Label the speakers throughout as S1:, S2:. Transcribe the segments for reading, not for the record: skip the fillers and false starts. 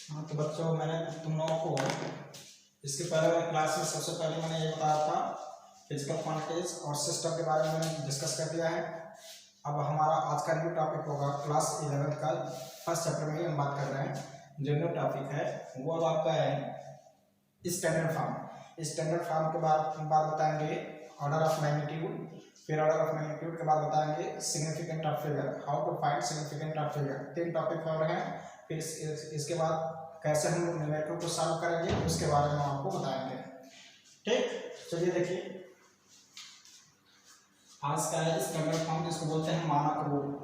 S1: हाँ तो बच्चों, मैंने तुम लोगों को इसके पहले क्लास में सबसे पहले मैंने ये बताया था फिजिकल क्वांटिटीज और सिस्टम के बारे में मैंने डिस्कस कर दिया है। अब हमारा आज का न्यू टॉपिक होगा क्लास 11 का फर्स्ट चैप्टर में ही हम बात कर रहे हैं। जो न्यू टॉपिक है वो अब आपका है स्टैंडर्ड फॉर्म। स्टैंडर्ड फॉर्म के बाद बताएंगे ऑर्डर ऑफ मैग्नीट्यूड, फिर ऑर्डर ऑफ मैग्नीट्यूड के बाद बताएंगे significant of figure, how to find significant of figure. 3 topic और हैं। फिर इसके बाद कैसे हम लोग न्यूमेरिकल को सॉल्व करेंगे उसके बारे में आपको बताएंगे। ठीक, चलिए देखिए आज का है स्टैंडर्ड फॉर्म, जिसको बोलते हैं मानक रूप।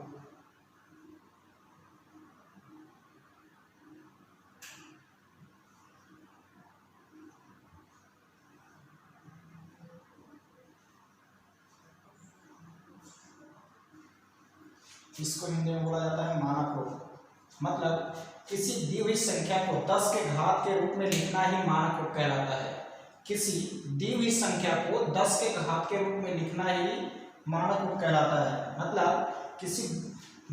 S1: इसको हिंदी में बोला जाता है मानक रूप। मतलब किसी दी हुई संख्या को 10 के घात के रूप में लिखना ही मानक रूप कहलाता है। किसी दी हुई संख्या को 10 के घात के रूप में लिखना ही मानक रूप कहलाता है। मतलब किसी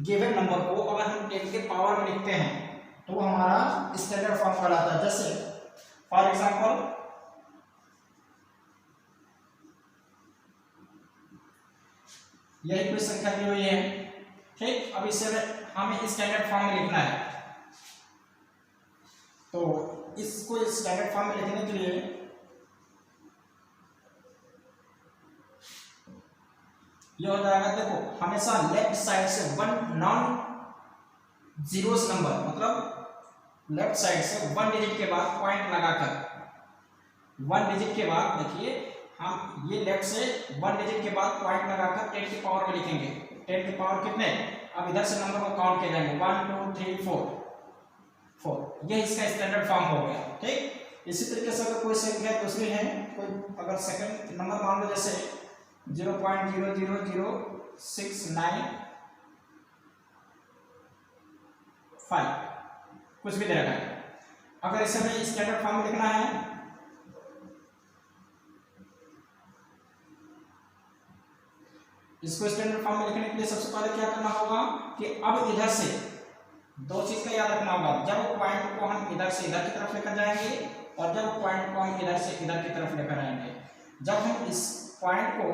S1: गिवन नंबर को अगर हम 10 के पावर में लिखते हैं तो वो हमारा स्टैंडर्ड फॉर्म कहलाता है। जैसे फॉर एग्जांपल यही कोई संख्या दी हुई है, ठीक। अब इसे हमें स्टैंडर्ड फॉर्म में लिखना है, तो इसको स्टैंडर्ड फॉर्म में लिखने के लिए ये हो जाएगा। देखो हमेशा लेफ्ट साइड से वन नॉन जीरोस नंबर, मतलब लेफ्ट साइड से 1 डिजिट के बाद पॉइंट लगाकर 1 डिजिट के बाद देखिए हम ये लेफ्ट से 1 डिजिट के बाद पॉइंट लगाकर 10 की पावर में लिखेंगे। 10 की पावर कितने, अब इधर से नंबर को काउंट किए जाएंगे 1 2 3 4। ये इसका स्टैंडर्ड फॉर्म हो गया, ठीक। इसी तरीके से अगर कोई संख्या दूसरी है, कोई अगर सेकंड नंबर मान लो जैसे 0.00069 5 कुछ भी दे रखा है, अगर इसे हमें स्टैंडर्ड फॉर्म में लिखना है इसको स्टैंडर्ड फॉर्म में लिखने के लिए सबसे पहले क्या करना होगा कि अब इधर से दो चीज का याद रखना होगा। जब पॉइंट को हम इधर से इधर की तरफ लेकर जाएंगे और जब पॉइंट को हम इधर से इधर की तरफ लेकर आएंगे। जब हम इस पॉइंट को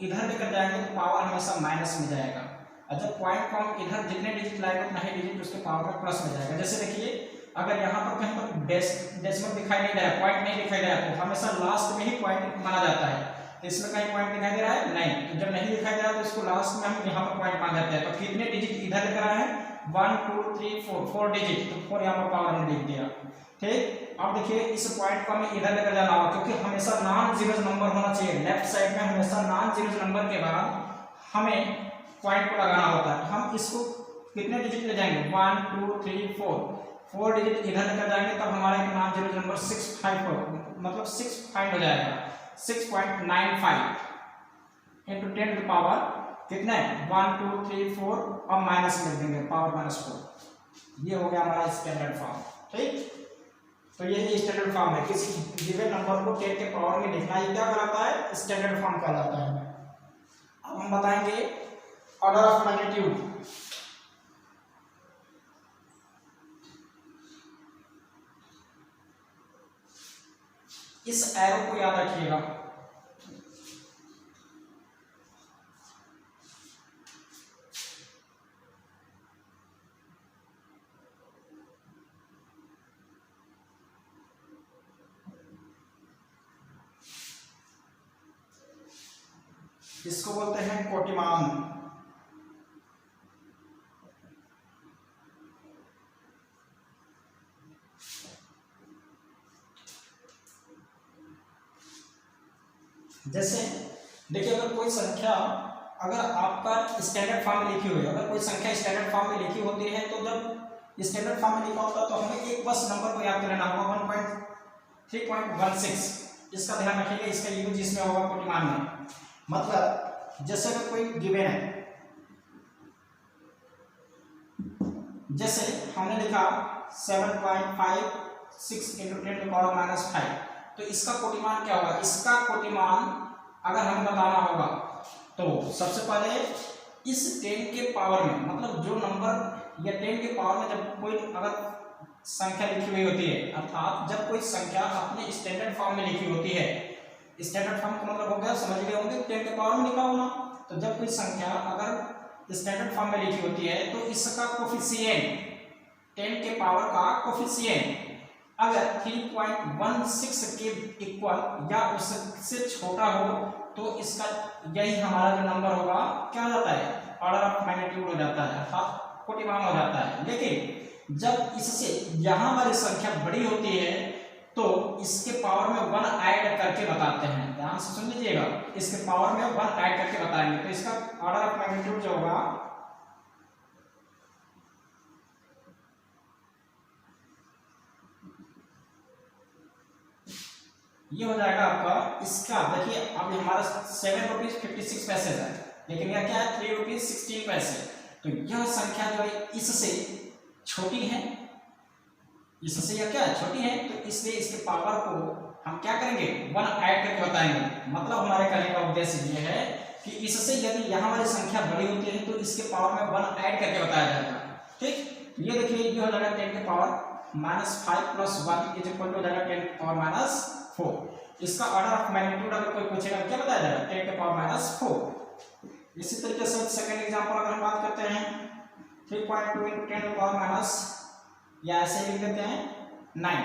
S1: इधर लेकर जाएंगे तो पावर हमेशा माइनस में जाएगा, और जब पॉइंट को हम इधर जितने डिजिट लाएंगे उतना ही डिजिट उसके पावर में प्लस में जाएगा। जैसे देखिए अगर यहाँ पर कहीं पर डेसिमल दिखाई नहीं दे रहा है, पॉइंट नहीं दिखाई दे रहा है, तो हमेशा लास्ट में ही पॉइंट माना जाता है। तो इसमें कहीं पॉइंट दिखाई दे रहा है नहीं, तो जब नहीं दिखाई दे रहा तो इसको लास्ट में हम यहाँ पर पॉइंट मान देते हैं। तो कितने डिजिट इधर लेकर आए हैं 1 2 3 4 डिजिट, तो 4 यहाँ पर पावर हमने लिख दिया, ठीक। अब देखिए इस पॉइंट को हमें इधर लेकर जाना होगा, क्योंकि हमेशा नॉन जीरोस नंबर होना चाहिए। लेफ्ट साइड में हमेशा नॉन जीरोस नंबर के बाद हमें पॉइंट को लगाना होता है। हम इसको कितने डिजिट ले जाएंगे 1 2 3 4 डिजिट इधर लेकर जाएंगे, तब हमारा एक नॉन जीरो नंबर 654 मतलब 6 फाइंड हो जाएगा। 6.95 इंटू 10 टू पावर कितना है 1 2 3 4 और माइनस लिख देंगे पावर -4। ये हो गया हमारा स्टैंडर्ड फॉर्म, ठीक। तो ये स्टैंडर्ड फॉर्म है। किसी गिवन नंबर को 10 के पावर में लिखना ये क्या कहलाता है, स्टैंडर्ड फॉर्म कहलाता है। अब हम बताएंगे ऑर्डर ऑफ मैग्नीट्यूड। इस एरो को याद रखिएगा। इसको बोलते हैं कोटिमान। जैसे देखिए अगर कोई संख्या अगर आपका स्टैंडर्ड फॉर्म में लिखी हुई है, अगर कोई संख्या स्टैंडर्ड फॉर्म में लिखी होती है तो जब स्टैंडर्ड फॉर्म में लिखा होता है तो हमें एक बस नंबर को याद करना होगा 1.3.16। इसका ध्यान रखिएगा, इसका यूज इसमें होगा कोटिमान में। मतलब जैसे अगर कोई गिवन है, जैसे हमने लिखा 7.56 इंटू 10 टू पावर -5, तो इसका कोटिमान क्या होगा। इसका कोटिमान अगर हमें बताना होगा तो सबसे पहले इस 10 के पावर में, मतलब जो नंबर या 10 के पावर में जब कोई अगर संख्या लिखी हुई होती है, अर्थात जब कोई संख्या अपने स्टैंडर्ड फॉर्म में लिखी होती है, स्टैंडर्ड फॉर्म का मतलब हो गया, समझ गए होंगे, 10 के पावर में लिखा होना। तो जब कोई संख्या अगर स्टैंडर्ड फॉर्म में लिखी होती है तो इसका कोफिशिएंट 10 के पावर का कोफिशिएंट अगर 3.16 के इक्वल या उससे छोटा हो तो इसका यही हमारा जो नंबर होगा क्या हो जाता है, ऑर्डर ऑफ मैग्नीट्यूड हो जाता है, अर्थात कोटिवाम हो जाता है। लेकिन जब इससे यहाँ वाली संख्या बड़ी होती है तो इसके पावर में 1 ऐड करके बताते हैं, ध्यान से सुन लीजिएगा, इसके पावर में 1 ऐड करके बताएंगे तो इसका ऑर्डर ऑफ मैग्नीट्यूड जो होगा ये हो जाएगा आपका, इसका देखिए अब हमारा 7 रुपीज 56 पैसे है, लेकिन यह क्या है 3 रुपीज 16 पैसे। तो यह संख्या जो है इससे छोटी है, इससे यह क्या है छोटी है, तो इसलिए इसके पावर को हम क्या करेंगे 1 ऐड करके बताएंगे। मतलब हमारे कहने का उद्देश्य ये है कि इससे यदि यहाँ वाली संख्या बड़ी होती है तो इसके पावर में 1 ऐड करके बताया जाएगा। ठीक, ये देखिए ये हो जाएगा 10 के पावर -5 + 1 इज इक्वल टू हो जाएगा 10 के पावर -4। इसका ऑर्डर ऑफ मैग्नीट्यूड अगर कोई पूछेगा क्या बताया जाएगा 10 के पावर -4। इसी तरीके से सेकंड एग्जांपल अगर हम बात करते हैं 3.2 × 10 के पावर माइनस, या ऐसे लिख देते हैं 9।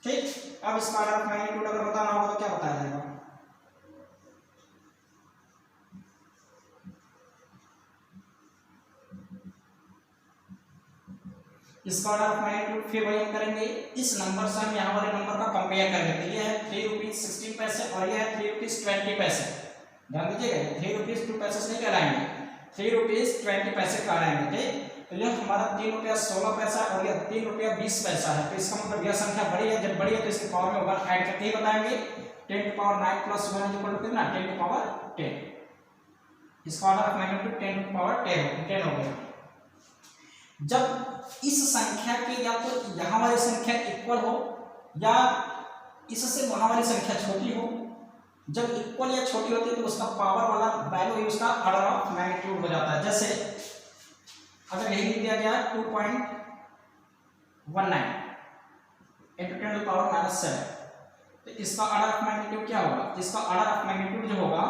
S1: ठीक, अब इसका ऑर्डर ऑफ मैग्नीट्यूड अगर बताना होगा तो क्या बताया जाएगा, इसका ऑर्डर ऑफ मैग्नीट्यूड फिर वही हम करेंगे, इस नंबर से हम यहाँ वाले नंबर का कंपेयर करेंगे। तो ये है 3 रुपीज 16 पैसे और ये है 3 रुपीज 20 पैसे। ध्यान दीजिएगा 3 रुपीज 2 पैसे से नहीं कहलाएंगे, 3 रुपीज 20 पैसे कहलाएंगे। ठीक, तो यह हमारा 3 रुपया 16 पैसा और यह 3 रुपया 20 पैसा है। तो इसका मतलब यह संख्या बड़ी है, जब बड़ी है तो इसके पावर में 1 ऐड करके ही बताएंगे। 10 की पावर 9 + 1 इज इक्वल टू कितना 10 की पावर 10। इसका ऑर्डर ऑफ मैग्नीट्यूड 10 की पावर 10 हो गया। जब इस संख्या की या तो यहाँ वाली संख्या इक्वल हो या इससे वहां वाली संख्या छोटी हो, जब इक्वल या छोटी होती है तो उसका पावर वाला वैल्यू ही उसका ऑर्डर ऑफ मैग्नीट्यूड हो जाता है। जैसे अगर यही लिख दिया गया 2.19 × 10 की पावर -7, तो इसका ऑर्डर ऑफ मैग्नीट्यूड क्या होगा, इसका ऑर्डर ऑफ मैग्नीट्यूड जो होगा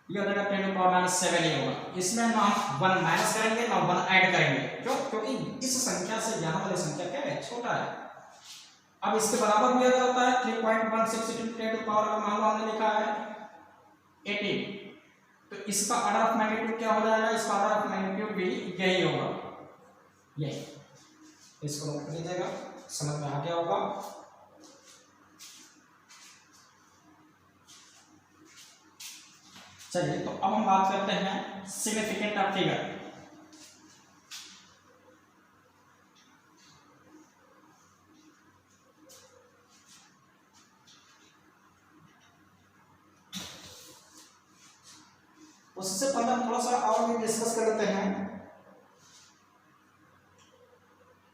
S1: ये हो जाएगा 10 की पावर -7 ही होगा। इसमें ना हम 1 माइनस करेंगे ना 1 ऐड करेंगे, क्यों, क्योंकि इस संख्या से यहाँ वाली संख्या क्या है छोटा है। अब इसके बराबर भी अगर होता है 3.16 × 10 की पावर का मान लो हमने लिखा है 18, तो इसका ऑर्डर ऑफ मैग्नीट्यूड क्या हो जाएगा, इसका ऑर्डर ऑफ मैग्नीट्यूड भी यही होगा, यही। इसको नोट कर लीजिएगा, समझ में आ गया होगा। चलिए तो अब हम बात करते हैं सिग्निफिकेंट ऑफ फिगर। उससे पहले हम थोड़ा सा और भी डिस्कस कर लेते हैं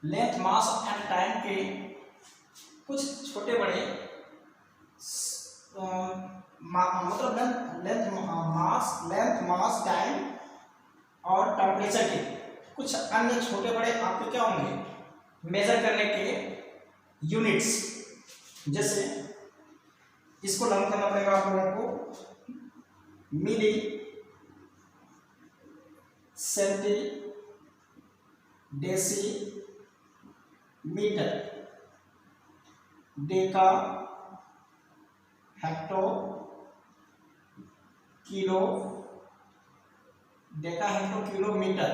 S1: लेंथ, मास एंड टाइम के कुछ छोटे बड़े मतलब लेंथ मास टाइम और टेम्परेचर के कुछ अन्य छोटे बड़े आपके क्या होंगे मेजर करने के यूनिट्स। जैसे इसको लर्न करना पड़ेगा आप लोगों को, milli, centi, deci, metre, deca, hecto, kilo, deca hecto kilometre,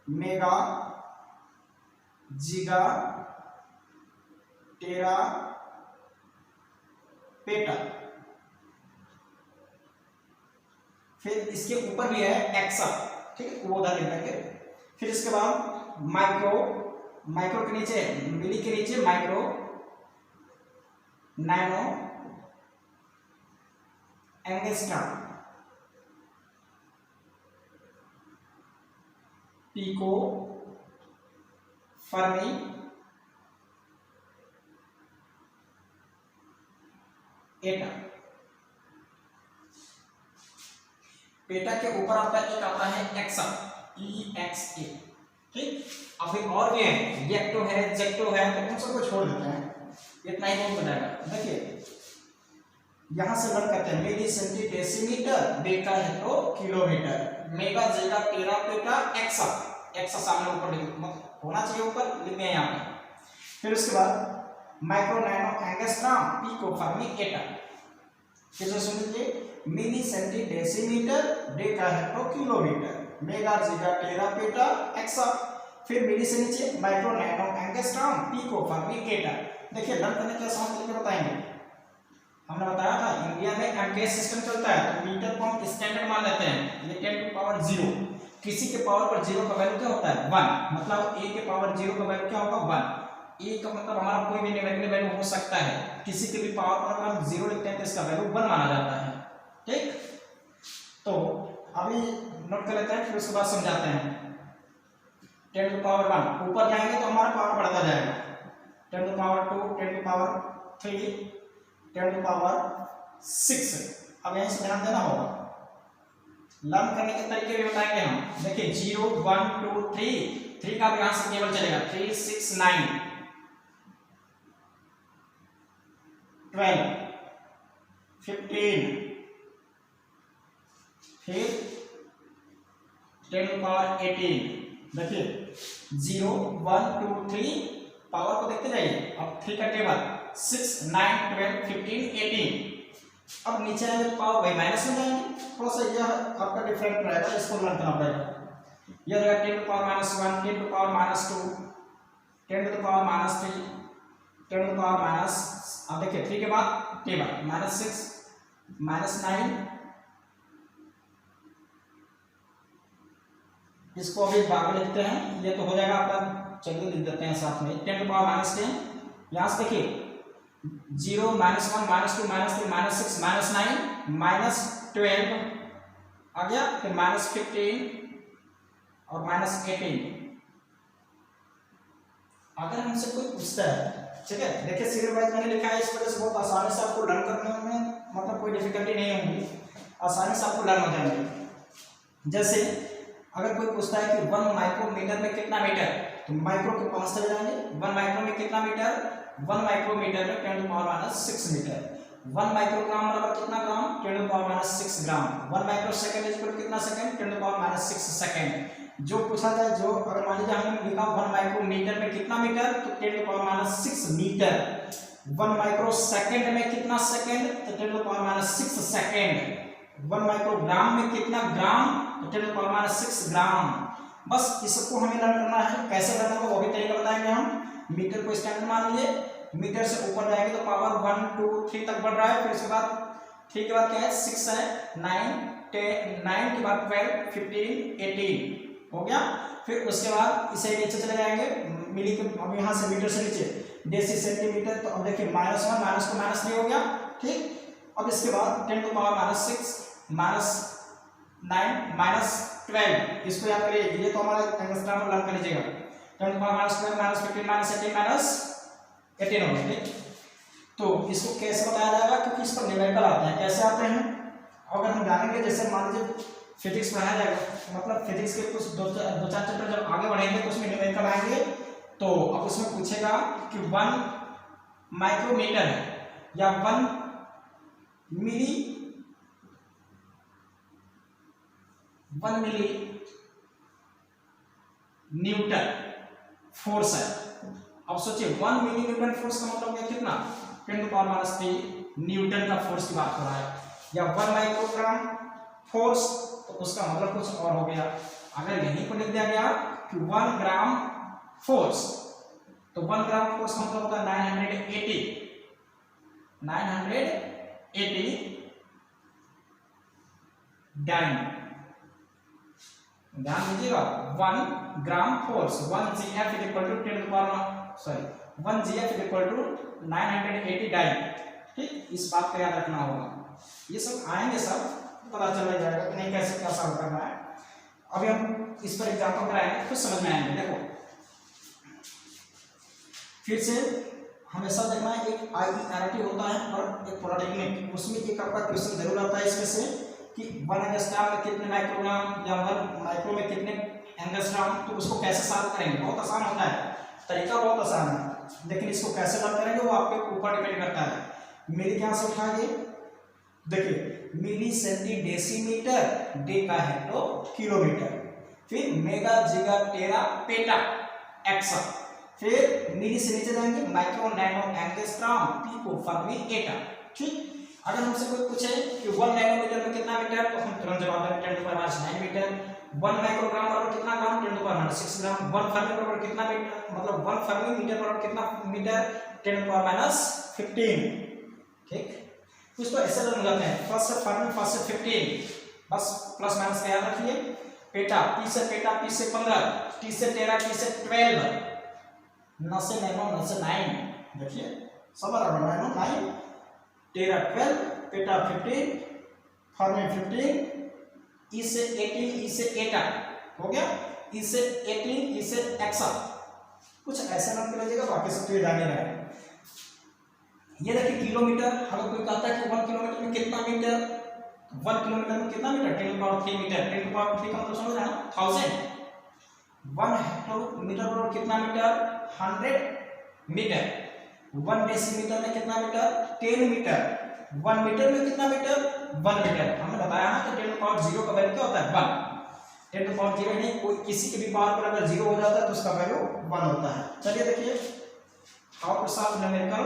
S1: mega, giga, tera, peta. फिर इसके ऊपर भी है एक्सा, ठीक है, वो उधर लिख देंगे। फिर इसके बाद माइक्रो, माइक्रो के नीचे मिली के नीचे micro, nano, angstrom, pico, fermi, atto. Peta के ऊपर आपका एक आता है एक्सा, EXA। ठीक। अब फिर और भी है, येक्टो है, जेक्टो है, तो उन सबको छोड़ देते हैं, इतना ही बहुत हो जाएगा। देखिए यहां से लर्न करते हैं, milli centi decimetre, Deka hecto kilometre, mega giga tera peta exa, exa सामने ऊपर होना चाहिए, ऊपर लिखते हैं यहाँ पे। फिर उसके बाद micro nano angstrom, pico fermi atom. फिर से सुन लीजिए, milli centi decimetre, Deka hecto kilometre, mega giga tera peta exa. फिर मिली से नीचे micro nano angstrom, pico fermi atom. देखिए लर्न करने के आसान तरीके बताएंगे। हमने बताया था इंडिया में एमकेएस सिस्टम चलता है, तो मीटर को हम स्टैंडर्ड मान लेते हैं, ये 10 टू पावर 0। किसी के पावर पर 0 का वैल्यू क्या होता है 1, मतलब a के पावर 0 का वैल्यू क्या होगा 1। a का मतलब हमारा कोई भी नेगेटिव वैल्यू हो सकता है, किसी के भी पावर पर अगर हम 0 लिखते हैं तो इसका वैल्यू 1 माना जाता है। ठीक, तो अभी नोट कर लेते हैं, फिर उसके बाद समझाते हैं। 10 टू पावर 1 ऊपर जाएंगे तो हमारा पावर बढ़ता जाएगा, 10 to power 2, 10 to power 3, 10 to power 6। अब यहीं से ध्यान देना होगा, लर्न करने के तरीके भी बताएंगे हम। देखिए 0 1 2 3 का भी यहां से केवल चलेगा, 3 6 9 12 15, फिर 10 टू पावर 18। देखिए 0 1 2 3 पावर को देखते जाइए। अब 3 का टेबल 6 9 12 15 18। अब नीचे आएंगे तो पावर भाई माइनस में जाएंगे, थोड़ा सा यह आपका डिफरेंट रहेगा, इसको लर्न करना पड़ेगा। यह रहेगा 10 to power -1, 10 to power -2, 10 to power -3, 10 to power minus, अब देखिए 3 के बाद टेबल -6 -9। इसको अभी बाद में लिखते हैं, ये तो हो जाएगा आपका, चलिए लिख देते हैं साथ में। 10 टू पावर -10, यहां से देखिए 0 -1 -2 -3 -6 -9 -12 आ गया, फिर -15 और -18। अगर हमसे कोई पूछता है, ठीक है, देखिए सीरियल वाइज मैंने लिखा है, इस वजह से बहुत आसानी से आपको लर्न करने में मतलब कोई डिफिकल्टी नहीं होगी, आसानी से आपको लर्न हो जाएंगे। जैसे अगर कोई पूछता है कि 1 माइक्रोमीटर में कितना मीटर, तो माइक्रो के पास चले जाएंगे, 1 माइक्रो में कितना मीटर, 1 माइक्रोमीटर में 10 टू पावर -6 मीटर। 1 माइक्रोग्राम बराबर कितना gram, 10 to power -6 gram. 1 microsecond equal कितना सेकंड, 10 टू पावर -6 सेकंड। जो पूछा जाए, जो अगर मान लीजिए हमने लिखा 1 माइक्रोमीटर में कितना मीटर, तो 10 टू पावर -6 मीटर। 1 माइक्रोसेकंड में कितना सेकंड, तो 10 टू पावर -6 सेकंड। 1 माइक्रोग्राम में कितना ग्राम, तो 10 टू पावर -6 ग्राम। बस इसको हमें लर्न करना है, कैसे करना होगा वो भी तरीका बताएंगे हम। मीटर को स्टैंडर्ड मान लिए, मीटर से ऊपर जाएंगे तो पावर 1 2 3 तक बढ़ रहा है, फिर उसके बाद 3 के बाद क्या है 6 है, 9 10 9 के बाद 12 15 18 हो गया। फिर उसके बाद इसे नीचे चले जाएंगे, मिली के अब यहाँ से मीटर से नीचे डेसी सेंटीमीटर, तो अब देखिए -1 -2 -3 हो गया। ठीक, अब इसके बाद 10 टू पावर -6 -9 -12, इसको याद करिए, ये तो हमारा एंगस्ट्रॉम में लर्न कर लीजिएगा। 10 टू पावर -12 -15 -18 18 हो गया। ठीक, तो इसको कैसे बताया जाएगा, क्योंकि इस पर न्यूमेरिकल आते हैं। कैसे आते हैं, अगर हम जानेंगे, जैसे मान लीजिए फिजिक्स पढ़ाया जाएगा, मतलब फिजिक्स के कुछ 2-4 चैप्टर जब आगे बढ़ेंगे तो उसमें न्यूमेरिकल आएंगे, तो अब उसमें पूछेगा कि 1 माइक्रोमीटर है या 1 मिली न्यूटन फोर्स है। अब सोचिए 1 मिली न्यूटन फोर्स का मतलब क्या, कितना, 10 टू पावर -3 न्यूटन का फोर्स की बात हो रहा है। या 1 माइक्रोग्राम फोर्स, तो उसका मतलब कुछ और हो गया। अगर यहीं पर लिख दिया गया कि 1 ग्राम फोर्स, तो 1 ग्राम फोर्स का मतलब होता है 980 डाइन। ध्यान दीजिएगा, 1 gram force 1 GF equal to 10 to power 1 GF equal to 980 dyne. ठीक, इस बात को याद रखना होगा। ये सब आएंगे, सब पता चल जाएगा कि नहीं कैसे क्या सॉल्व करना है। अभी हम इस पर एग्जांपल कराएंगे, कुछ समझ में आएंगे। देखो फिर से हमेशा देखना है, एक IERT होता है और एक पॉलिटेक्निक, उसमें एक आपका क्वेश्चन जरूर आता है इसमें से कि 1 एंगस्ट्रॉम में कितने माइक्रोग्राम या 1 माइक्रो में कितने एंगस्ट्रॉम, तो उसको कैसे सॉल्व करेंगे, बहुत आसान होता है, तरीका बहुत आसान है, लेकिन इसको कैसे सॉल्व करेंगे वो आपके ऊपर डिपेंड करता है। मिली क्या से उठाइए, देखिए मिली सेंटी डेसीमीटर, डे का है तो किलोमीटर, फिर mega giga tera peta exa, फिर मिली से नीचे जाएंगे micro nano angstrom, pico fermi atto. ठीक, अगर हमसे कोई पूछे कि 1 नैनोमीटर में कितना मीटर, तो हम तुरंत जवाब देंगे 10⁻⁹ मीटर। 1 माइक्रोग्राम बराबर कितना ग्राम, 10⁻⁶ ग्राम। 1 फर्मी बराबर कितना मीटर, मतलब 1 फर्मी मीटर बराबर कितना मीटर, 10⁻⁻15। ठीक, कुछ तो ऐसे हो जाते हैं, फर्स्ट से फर्मी, फर्स्ट से 15, बस प्लस माइनस का याद रखिए। पेटा, पी से पेटा, पी से 15, टी से 13, टी से 12, न से नैनो, न से 9, देखिए सब बराबर, नैनो 9, 13 12, पेटा 15, फर्मी 15, ई से 18, ई से एटा हो गया, ई से 18, ई से एक्सा, कुछ ऐसे नाम कर लीजिएगा, बाकी सब तो ये जाने रहे। ये देखिए किलोमीटर, अगर कोई कहता है कि 1 किलोमीटर में कितना मीटर, 1 किलोमीटर में कितना मीटर, 10⁻³ मीटर, 10⁻³ का मतलब समझ रहे हैं ना, 1000। 1 हेक्टोमीटर बराबर कितना मीटर, 100 मीटर। 1 डेसीमीटर में कितना मीटर, 10 मीटर। 1 मीटर में कितना मीटर, 1 मीटर। हमने बताया ना कि 10⁻0 का वैल्यू क्या होता है, 1। 10⁻0 नहीं, कोई किसी के भी पावर पर अगर 0 हो जाता है तो उसका वैल्यू 1 होता है। चलिए देखिए हाउ टू सॉल्व न्यूमेरिकल।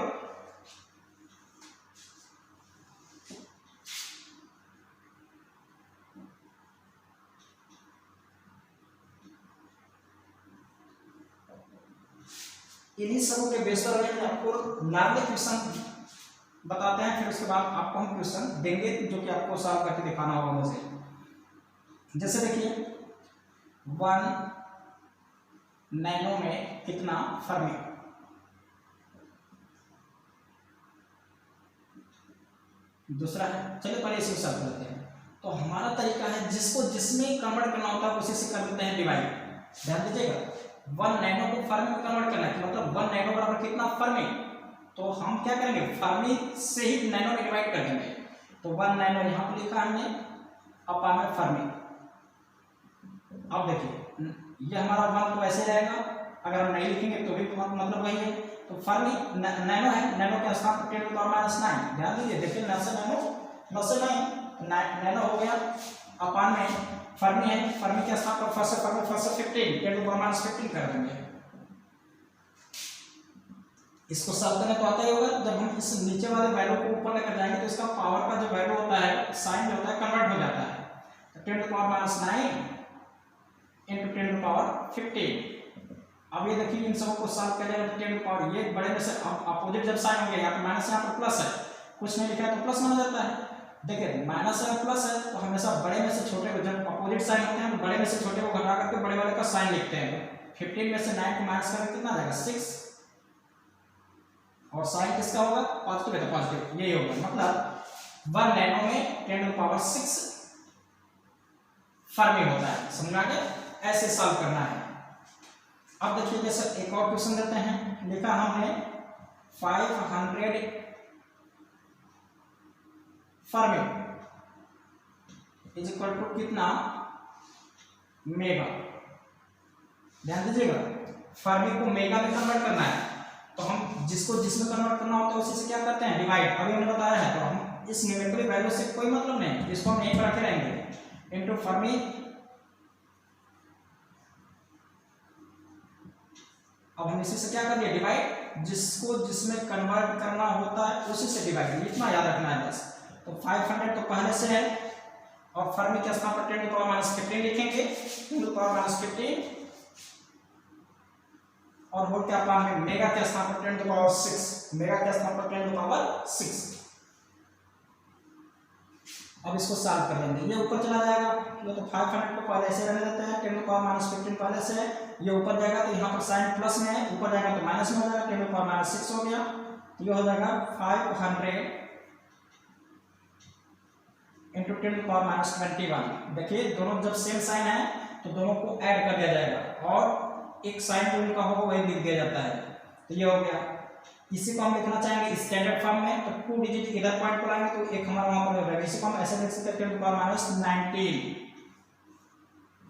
S1: इन्हीं सबों के बेस पर मैं आपको नॉर्मल क्वेश्चन बताते हैं, फिर उसके बाद आपको हम क्वेश्चन देंगे जो कि आपको सॉल्व करके दिखाना होगा मुझे। जैसे देखिए 1 नैनो में कितना फर्मी, दूसरा है, चलिए पहले इसी सॉल्व करते हैं। तो हमारा तरीका है जिसको जिसमें कन्वर्ट करना होता है उसी से कर देते हैं डिवाइड। ध्यान दीजिएगा, 1 नैनो को फर्मी में कन्वर्ट करना है, मतलब 1 नैनो बराबर कितना फर्मी, तो हम क्या करेंगे फर्मी से ही नैनो में डिवाइड कर देंगे। तो 1 नैनो यहाँ पे लिखा हमने, अपॉन में फर्मी। अब देखिए ये हमारा 1 तो ऐसे रहेगा, अगर हम नहीं लिखेंगे तो भी मतलब वही है। तो फर्मी नैनो है, नैनो के स्थान पर 10⁻⁹। ध्यान दीजिए, देखिए न से नैनो, न से नैनो हो गया, अपॉन में फर्मी है, फर्मी के स्थान पर फर्स्ट से फर्मी, फर्स्ट से 15, 10⁻15 कर देंगे। इसको सॉल्व करने तो आता ही होगा, जब हम इस नीचे वाले वैल्यू को ऊपर लेकर जाएंगे तो इसका पावर का जो वैल्यू होता है, साइन जो होता है कन्वर्ट हो जाता है। 10⁻⁹ इंटू 10⁻15। अब ये देखिए इन सबको सॉल्व करेंगे तो 10 पावर, ये बड़े में से अपोजिट जब साइन होंगे, यहाँ पे माइनस, यहाँ पर प्लस है, कुछ नहीं लिखा है तो प्लस माना जाता है। देखिए माइनस है प्लस है, तो हमेशा बड़े में से छोटे को, जब अपोजिट साइन होते हैं तो बड़े में से छोटे को घटा करके बड़े वाले का साइन लिखते हैं। 15 में से 9 को माइनस करेंगे कितना आ जाएगा, 6, और साइन किसका होगा, पॉजिटिव है तो पॉजिटिव, यही होगा। मतलब 1 नैनो में 10⁻6 फर्मी होता है। समझ आ गया, ऐसे सॉल्व करना है। अब देखिए जैसे एक और क्वेश्चन देते हैं, लिखा हमने 500 फर्मी इज इक्वल टू कितना, मेगा। ध्यान दीजिएगा, फर्मी को मेगा में कन्वर्ट करना है, तो हम जिसको जिसमें कन्वर्ट करना होता है उसी से क्या करते हैं, डिवाइड। अभी हमने बताया है, तो हम इस न्यूमेरिकल वैल्यू से कोई मतलब नहीं, इसको हम यहीं पर रखे रहेंगे, इनटू फर्मी। अब हम इसी से क्या कर दिए, डिवाइड, जिसको जिसमें कन्वर्ट करना होता है उसी से डिवाइड, इतना याद रखना है बस। तो 500 तो पहले से है, और फर्मी के स्थान पर 10⁻15 लिखेंगे, 10⁻15, और होल क्या पान में मेगा के स्थान पर 10⁻6, मेगा के स्थान पर 10⁻6। अब इसको सॉल्व कर लेंगे, ये ऊपर चला जाएगा, ये तो 500 को पहले से रहने देते हैं, 10⁻15 पहले से, ये ऊपर जाएगा तो यहाँ पर साइन प्लस में है, ऊपर जाएगा तो माइनस में हो जाएगा, 10⁻6 हो गया, तो ये हो जाएगा 500 इंटू 10⁻21। देखिए दोनों जब सेम साइन है तो दोनों को ऐड कर दिया जाएगा, और एक साइन जो उनका होगा वही लिख दिया जाता है। तो ये हो गया, इसी को हम लिखना चाहेंगे स्टैंडर्ड फॉर्म में, तो 2 डिजिट इधर पॉइंट पर आएंगे तो एक हमारा वहां पर हो जाएगा, इसी को हम ऐसे लिख सकते हैं 10⁻19,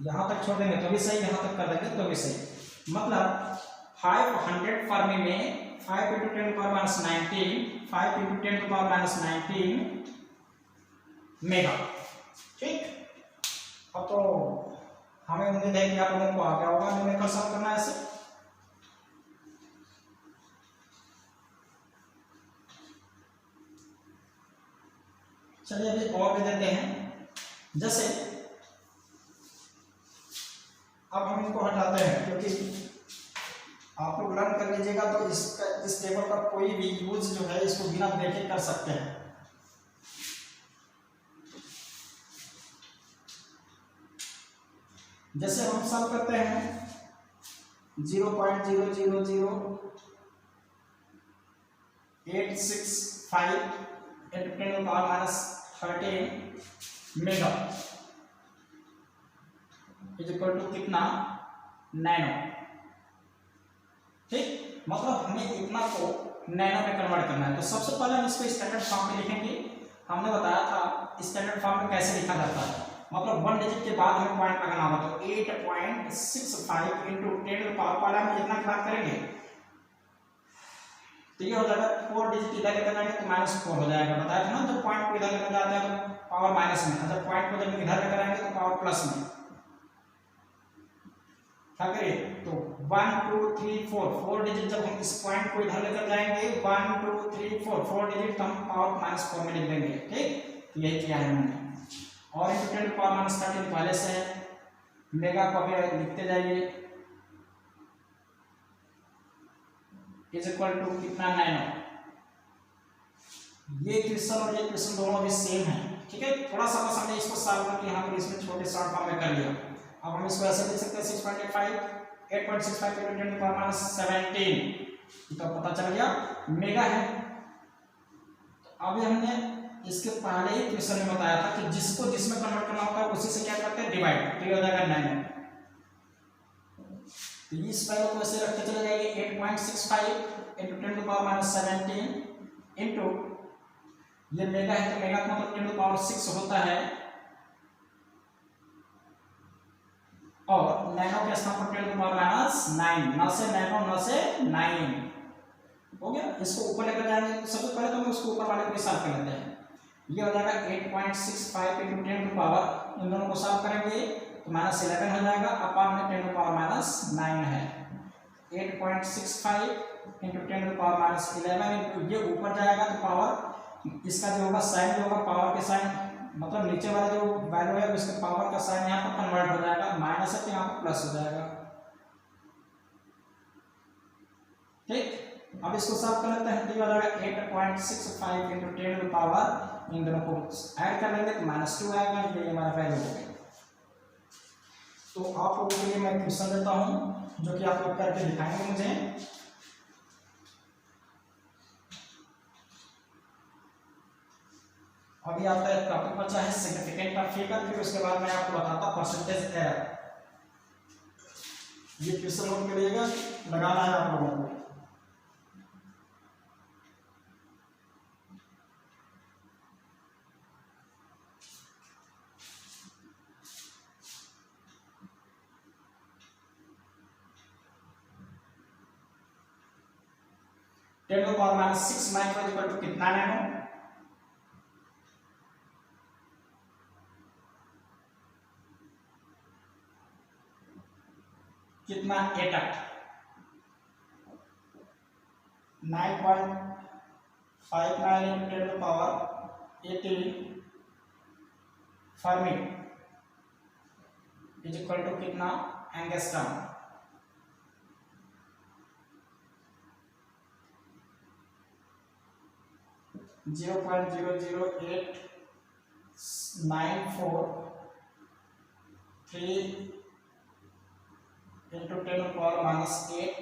S1: यहाँ तक छोड़ देंगे तो भी सही, यहाँ तक कर देंगे तो भी सही। मतलब 500 फर्मी में 5 × 10⁻19 5 × 10⁻19 मेगा। ठीक, अब तो हमें उम्मीद है कि आप लोगों को आ गया होगा न्यूमेरिकल सॉल्व करना ऐसे। चलिए अभी और भी देते हैं। जैसे अब हम इनको हटाते हैं, क्योंकि आप लोग लर्न कर लीजिएगा तो इस टेबल का कोई भी यूज जो है इसको बिना देखे कर सकते हैं। जैसे हम सॉल्व करते हैं 0.0008665 × 10⁻13 मेगा इज इक्वल टू कितना, नैनो। ठीक, मतलब हमें इतना को नैनो में कन्वर्ट करना है। तो सबसे पहले हम इसको स्टैंडर्ड फॉर्म में लिखेंगे। हमने बताया था स्टैंडर्ड फॉर्म में कैसे लिखा जाता है, मतलब 1 डिजिट के बाद हमें पॉइंट लगाना होगा। तो 8.65 × 10⁻, पहले हम इतना की बात करेंगे तो ये हो जाएगा 4 डिजिट इधर लेकर जाएंगे तो -4 हो जाएगा। बताया था ना, जब पॉइंट को इधर लेकर जाते हैं तो पावर माइनस में, जब पॉइंट को जब इधर लेकर आएंगे तो पावर प्लस में। क्या करिए, तो 1 2 3 4 डिजिट जब हम इस पॉइंट को इधर लेकर जाएंगे 1 2 3 4 डिजिट तो हम पावर -4 में लिख देंगे। ठीक, तो यही किया है हमने। और इंटू 10⁻13 पहले से है, मेगा को अभी लिखते जाइए, इज इक्वल टू कितना, नैनो। ये क्वेश्चन और ये क्वेश्चन दोनों भी सेम है। ठीक है, थोड़ा सा बस हमने इसको सॉल्व करके यहाँ पर इसमें छोटे शॉर्ट फॉर्म में कर लिया। अब हम इसको ऐसे लिख सकते हैं 6.85 8.65 × 10⁻17 तो पता चल गया मेगा है। तो अभी हमने इसके पहले ही क्वेश्चन में बताया था कि जिसको जिसमें कन्वर्ट करना होता है उसी से क्या करते हैं, डिवाइड, तो ये हो जाएगा 9। तो इस वैल्यू को ऐसे रखते चले जाएंगे 8.65 × 10⁻17 इनटू, ये मेगा है तो मेगा का मतलब 10⁻6 होता है, और नैनो के स्थान पर 10⁻9, 9 से नैनो 9 से 9 हो गया। इसको ऊपर लेकर जाएंगे तो सबसे पहले तो हम उसको ऊपर वाले को सॉल्व कर लेते हैं। ये हो जाएगा 8.65 × 10⁻, इन दोनों को सॉल्व करेंगे तो -11 हो जाएगा, अपान में 10⁻9 है। 8.65 × 10⁻11 ये ऊपर जाएगा तो पावर इसका जो होगा साइन जो होगा पावर के साइन, मतलब नीचे वाला जो वैल्यू है उसके पावर का साइन यहाँ पर कन्वर्ट हो जाएगा, माइनस है तो यहाँ पर प्लस हो जाएगा। ठीक, अब इसको सॉल्व कर लेते हैं तो ये हो जाएगा 8.65 × 10⁻, इन दोनों को ऐड कर लेंगे तो -2 आएगा, ये हमारा वैल्यू हो गया। तो आप लोगों के लिए मैं क्वेश्चन देता हूँ जो कि आप लोग करके दिखाएंगे मुझे। अभी आपका एक टॉपिक बचा है सिग्निफिकेंट ऑफ फिगर, फिर उसके बाद मैं आपको बताता हूँ परसेंटेज एरर। ये क्वेश्चन नोट करिएगा, लगाना है आप लोगों को। (10⁻6 माइक्रो इक्वल टू कितना नैनो? कितना एटक? 9.59 × 10⁻18 फर्मी इज इक्वल टू कितना, एंगस्ट्रॉम। (0.00894 3 × 10⁻8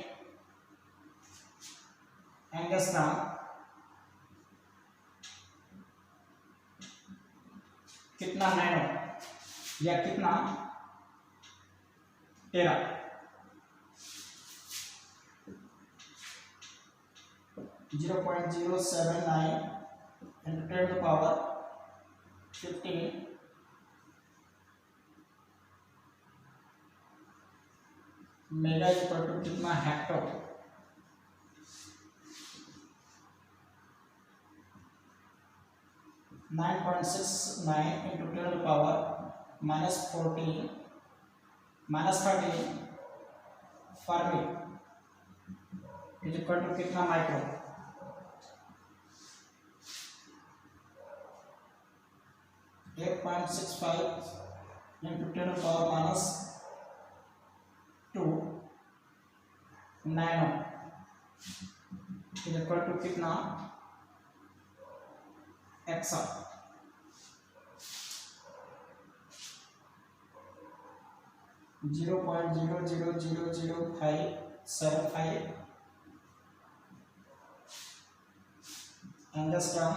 S1: एंगस्ट्रॉम कितना नैनो या कितना टेरा? 0.079 × 10⁻15 मेगा इक्वल टू कितना hectare, 9.69 into 10 to the power -14 -13 Fermi is equal to कितना micro, 8.65 into 10 to the power -2 nano is equal to कितना exa. 0.000575 angstrom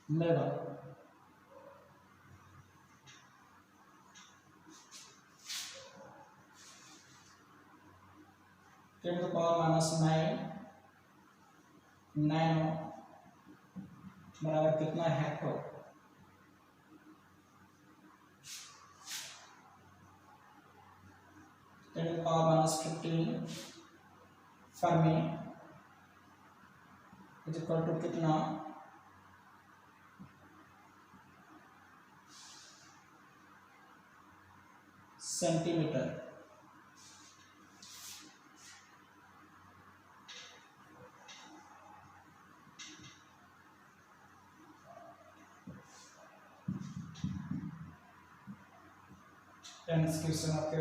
S1: mega. Ten to power -9 nano बराबर कितना hectare, 10 to the power -15 fermi is equal to कितना centimetre. Question आपके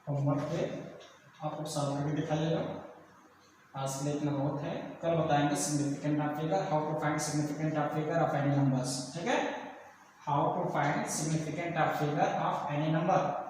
S1: homework पे आपको solve करके दिखाइएगा। आज के लिए इतना बहुत है, कल बताएंगे significant of figure, how to find significant of figure of any numbers. ठीक है, how to find significant of figure of any number.